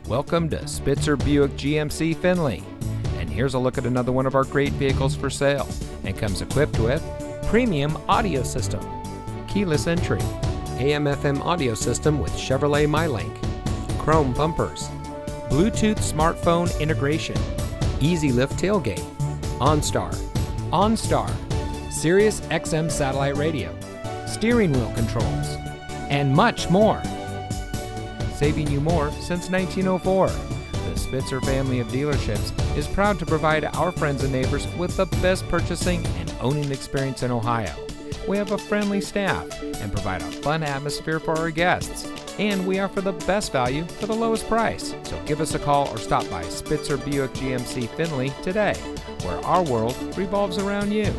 Welcome to Spitzer Buick GMC Findlay. And here's a look at another one of our great vehicles for sale, and comes equipped with premium audio system, keyless entry, AM/FM audio system with Chevrolet MyLink, chrome bumpers, Bluetooth smartphone integration, easy lift tailgate, OnStar, Sirius XM satellite radio, steering wheel controls, and much more. Saving you more since 1904. The Spitzer family of dealerships is proud to provide our friends and neighbors with the best purchasing and owning experience in Ohio. We have a friendly staff and provide a fun atmosphere for our guests. And we offer the best value for the lowest price. So give us a call or stop by Spitzer Buick GMC Findlay today, where our world revolves around you.